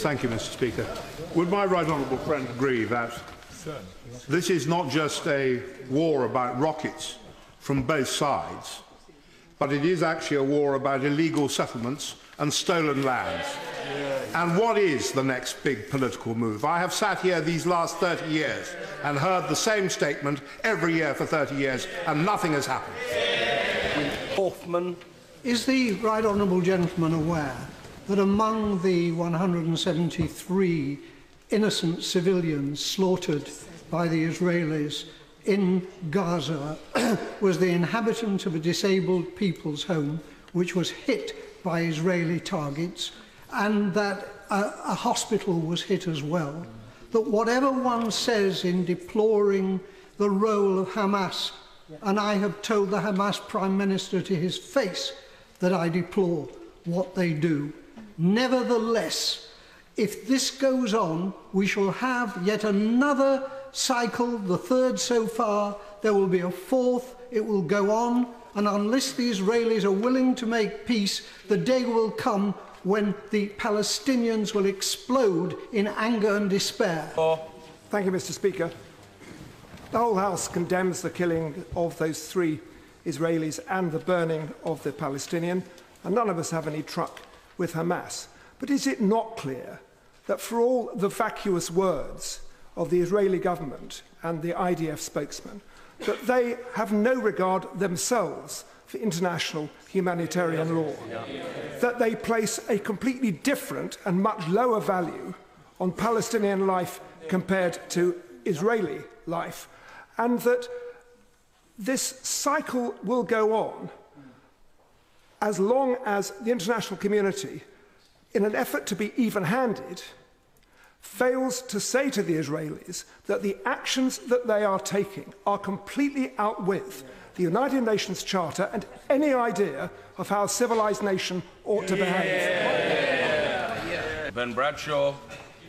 Thank you, Mr. Speaker. Would my right honourable friend agree that this is not just a war about rockets from both sides, but it is actually a war about illegal settlements and stolen lands? And what is the next big political move? I have sat here these last 30 years and heard the same statement every year for 30 years, and nothing has happened. Hoffman. Is the right honourable gentleman aware that among the 173 innocent civilians slaughtered by the Israelis in Gaza was the inhabitant of a disabled people's home which was hit by Israeli targets, and that a hospital was hit as well? That whatever one says in deploring the role of Hamas, and I have told the Hamas Prime Minister to his face that I deplore what they do, nevertheless, if this goes on, we shall have yet another cycle, the third so far. There will be a fourth, it will go on, and unless the Israelis are willing to make peace, the day will come when the Palestinians will explode in anger and despair. Thank you, Mr. Speaker. The whole House condemns the killing of those 3 Israelis and the burning of the Palestinian, and none of us have any truck with Hamas. But is it not clear that for all the vacuous words of the Israeli government and the IDF spokesman, that they have no regard themselves for international humanitarian law, that they place a completely different and much lower value on Palestinian life compared to Israeli life, and that this cycle will go on as long as the international community, in an effort to be even-handed, fails to say to the Israelis that the actions that they are taking are completely out with the United Nations Charter and any idea of how a civilised nation ought to behave. Ben Bradshaw.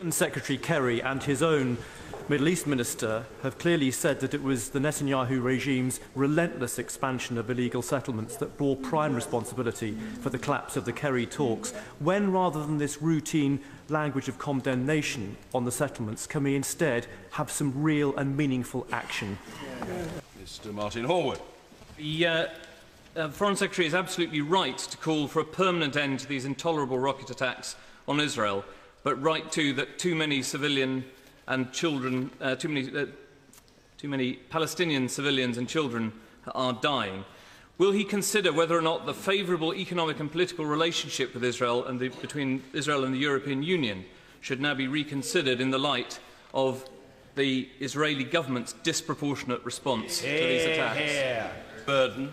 And Secretary Kerry and his own Middle East Minister have clearly said that it was the Netanyahu regime's relentless expansion of illegal settlements that bore prime responsibility for the collapse of the Kerry talks. When, rather than this routine language of condemnation on the settlements, can we instead have some real and meaningful action? Mr. Martin Horwood. The Foreign Secretary is absolutely right to call for a permanent end to these intolerable rocket attacks on Israel, but right too that too many civilian and children, too many Palestinian civilians and children are dying. Will he consider whether or not the favourable economic and political relationship with Israel and between Israel and the European Union should now be reconsidered in the light of the Israeli government's disproportionate response to these attacks? Burden.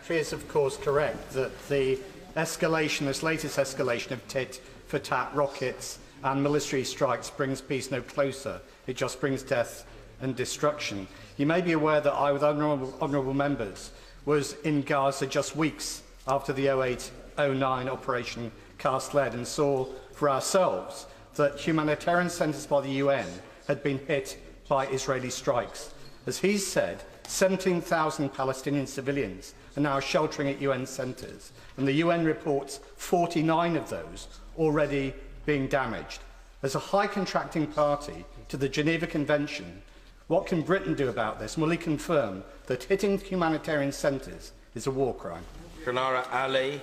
It is, of course, correct that the escalation, this latest escalation of tit-for-tat rockets and military strikes brings peace no closer. It just brings death and destruction. You may be aware that I, with honourable members, was in Gaza just weeks after the 08-09 Operation Cast Lead and saw for ourselves that humanitarian centres by the UN had been hit by Israeli strikes. As he said, 17,000 Palestinian civilians are now sheltering at UN centres, and the UN reports 49 of those already being damaged. As a high contracting party to the Geneva Convention, what can Britain do about this? Will he confirm that hitting humanitarian centres is a war crime? Shanara Ali.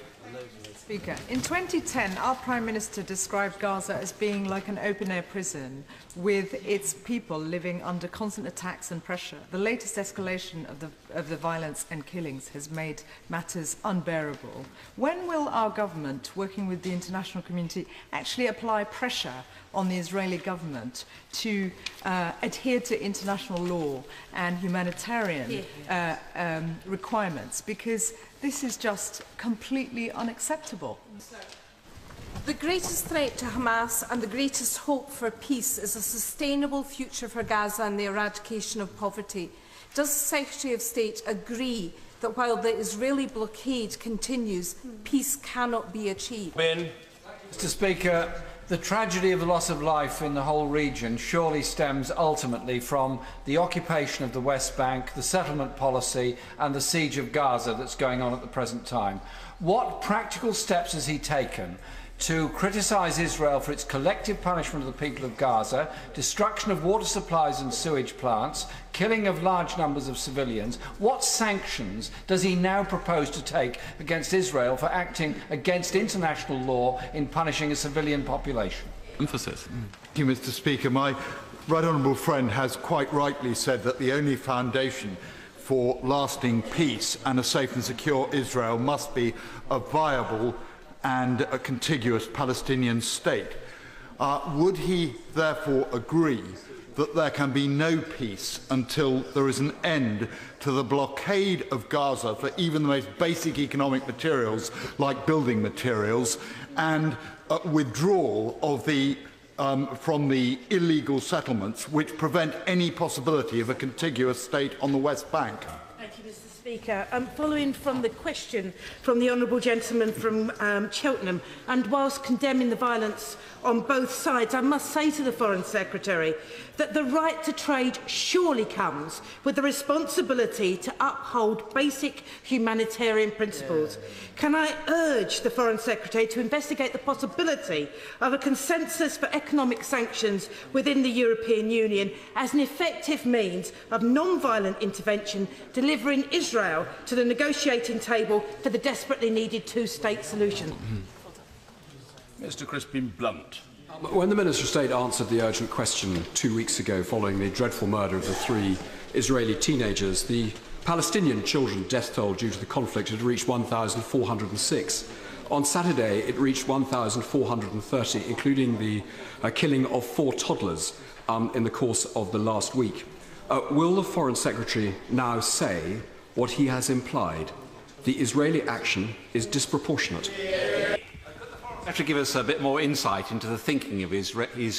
Speaker, in 2010, our Prime Minister described Gaza as being like an open-air prison with its people living under constant attacks and pressure. The latest escalation of the violence and killings has made matters unbearable. When will our government, working with the international community, actually apply pressure on the Israeli government to adhere to international law and humanitarian requirements? Because this is just completely unacceptable. The greatest threat to Hamas and the greatest hope for peace is a sustainable future for Gaza and the eradication of poverty. Does the Secretary of State agree that while the Israeli blockade continues, peace cannot be achieved? Ben. Mr. Speaker, the tragedy of the loss of life in the whole region surely stems ultimately from the occupation of the West Bank, the settlement policy and the siege of Gaza that's going on at the present time. What practical steps has he taken to criticise Israel for its collective punishment of the people of Gaza, destruction of water supplies and sewage plants, killing of large numbers of civilians. What sanctions does he now propose to take against Israel for acting against international law in punishing a civilian population? Emphasis. Thank you, Mr. Speaker. My right honourable friend has quite rightly said that the only foundation for lasting peace and a safe and secure Israel must be a viable and a contiguous Palestinian state. Would he therefore agree that there can be no peace until there is an end to the blockade of Gaza for even the most basic economic materials like building materials, and withdrawal of from the illegal settlements which prevent any possibility of a contiguous state on the West Bank? Thank you, Mr. Speaker. Following from the question from the honourable gentleman from Cheltenham, and whilst condemning the violence on both sides, I must say to the Foreign Secretary that the right to trade surely comes with the responsibility to uphold basic humanitarian principles. Can I urge the Foreign Secretary to investigate the possibility of a consensus for economic sanctions within the European Union as an effective means of non-violent intervention, delivering Israel to the negotiating table for the desperately needed two-state solution? Mr. Crispin Blunt. When the Minister of State answered the urgent question 2 weeks ago following the dreadful murder of the 3 Israeli teenagers, the Palestinian children's death toll due to the conflict had reached 1,406. On Saturday, it reached 1,430, including the killing of 4 toddlers in the course of the last week. Will the Foreign Secretary now say what he has implied? The Israeli action is disproportionate. To give us a bit more insight into the thinking of his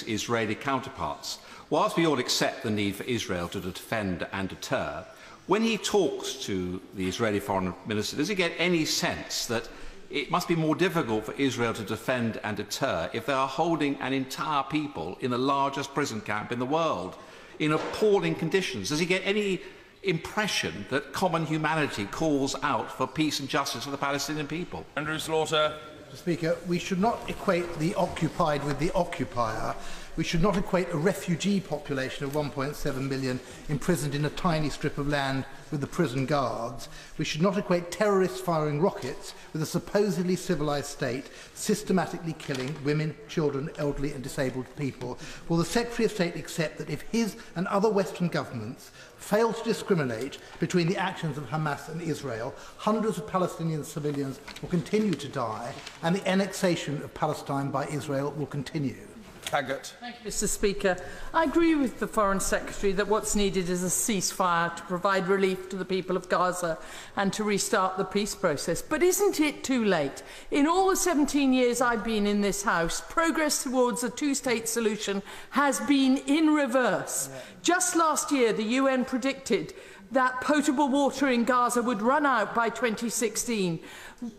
Israeli counterparts. Whilst we all accept the need for Israel to defend and deter, when he talks to the Israeli Foreign Minister, does he get any sense that it must be more difficult for Israel to defend and deter if they are holding an entire people in the largest prison camp in the world in appalling conditions? Does he get any impression that common humanity calls out for peace and justice for the Palestinian people? Andrew Slaughter. Mr. Speaker, we should not equate the occupied with the occupier. We should not equate a refugee population of 1.7 million imprisoned in a tiny strip of land with the prison guards. We should not equate terrorists firing rockets with a supposedly civilised state systematically killing women, children, elderly and disabled people. Will the Secretary of State accept that if his and other Western governments fail to discriminate between the actions of Hamas and Israel, hundreds of Palestinian civilians will continue to die and the annexation of Palestine by Israel will continue? Taggart. Thank you, Mr. Speaker. I agree with the Foreign Secretary that what's needed is a ceasefire to provide relief to the people of Gaza and to restart the peace process. But isn't it too late? In all the 17 years I've been in this House, progress towards a two-state solution has been in reverse. Just last year, the UN predicted that potable water in Gaza would run out by 2016.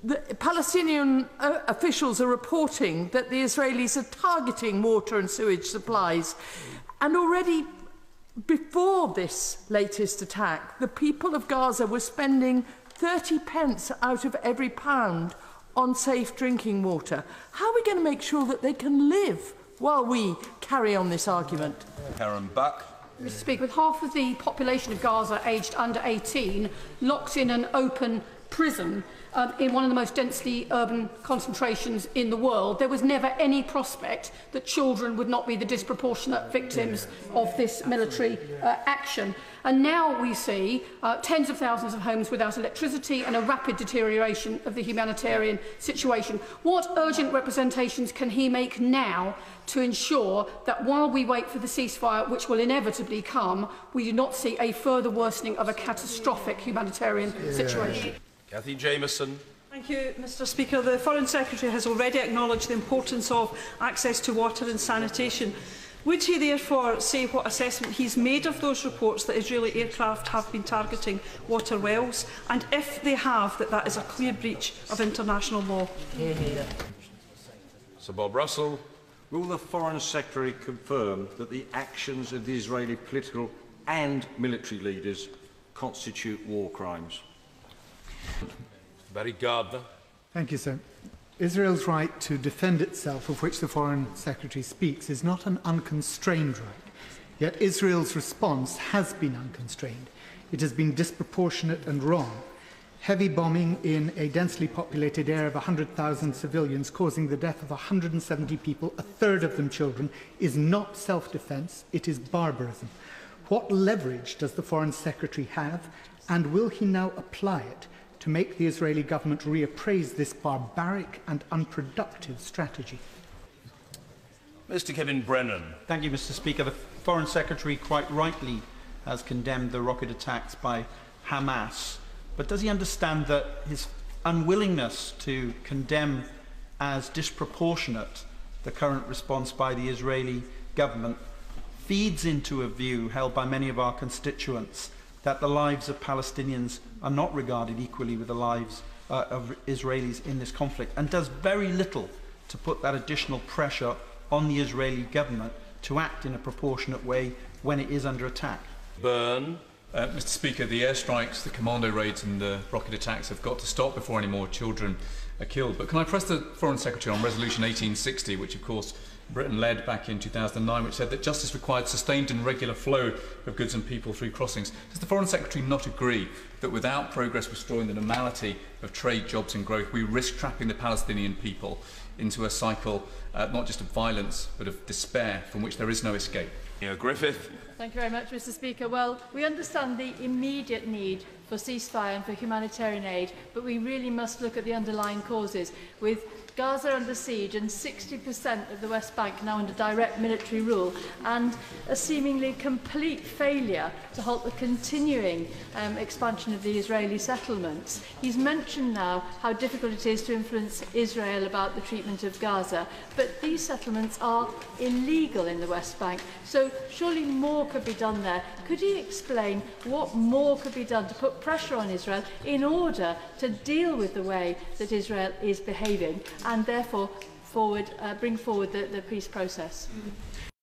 The Palestinian officials are reporting that the Israelis are targeting water and sewage supplies. And already before this latest attack, the people of Gaza were spending 30 pence out of every pound on safe drinking water. How are we going to make sure that they can live while we carry on this argument? Karen Buck. Mr. Speaker, with half of the population of Gaza aged under 18 locked in an open prison in one of the most densely urban concentrations in the world, there was never any prospect that children would not be the disproportionate victims of this military action. And now we see tens of thousands of homes without electricity and a rapid deterioration of the humanitarian situation. What urgent representations can he make now to ensure that while we wait for the ceasefire, which will inevitably come, we do not see a further worsening of a catastrophic humanitarian situation? Cathy Jameson. Thank you, Mr. Speaker. The Foreign Secretary has already acknowledged the importance of access to water and sanitation. Would he therefore say what assessment he's made of those reports that Israeli aircraft have been targeting water wells, and if they have, that is a clear breach of international law? Sir Bob Russell. Will the Foreign Secretary confirm that the actions of the Israeli political and military leaders constitute war crimes? Barry Gardner. Thank you, sir. Israel's right to defend itself, of which the Foreign Secretary speaks, is not an unconstrained right. Yet Israel's response has been unconstrained. It has been disproportionate and wrong. Heavy bombing in a densely populated area of 100,000 civilians, causing the death of 170 people, a third of them children, is not self-defence, it is barbarism. What leverage does the Foreign Secretary have, and will he now apply it to make the Israeli government reappraise this barbaric and unproductive strategy? Mr. Kevin Brennan. Thank you, Mr. Speaker. The Foreign Secretary quite rightly has condemned the rocket attacks by Hamas. But does he understand that his unwillingness to condemn as disproportionate the current response by the Israeli government feeds into a view held by many of our constituents that the lives of Palestinians are not regarded equally with the lives of Israelis in this conflict, and does very little to put that additional pressure on the Israeli government to act in a proportionate way when it is under attack? Byrne. Mr. Speaker, the airstrikes, the commando raids and the rocket attacks have got to stop before any more children are killed. But can I press the Foreign Secretary on Resolution 1860, which of course Britain led back in 2009, which said that justice required sustained and regular flow of goods and people through crossings. Does the Foreign Secretary not agree that without progress restoring the normality of trade, jobs and growth, we risk trapping the Palestinian people into a cycle not just of violence but of despair from which there is no escape? Griffith. Thank you very much, Mr. Speaker. Well, we understand the immediate need for ceasefire and for humanitarian aid, but we really must look at the underlying causes. With Gaza under siege and 60% of the West Bank now under direct military rule, and a seemingly complete failure to halt the continuing expansion of the Israeli settlements. He's mentioned now how difficult it is to influence Israel about the treatment of Gaza, but these settlements are illegal in the West Bank, so surely more could be done there. Could he explain what more could be done to put pressure on Israel in order to deal with the way that Israel is behaving and therefore bring forward the peace process?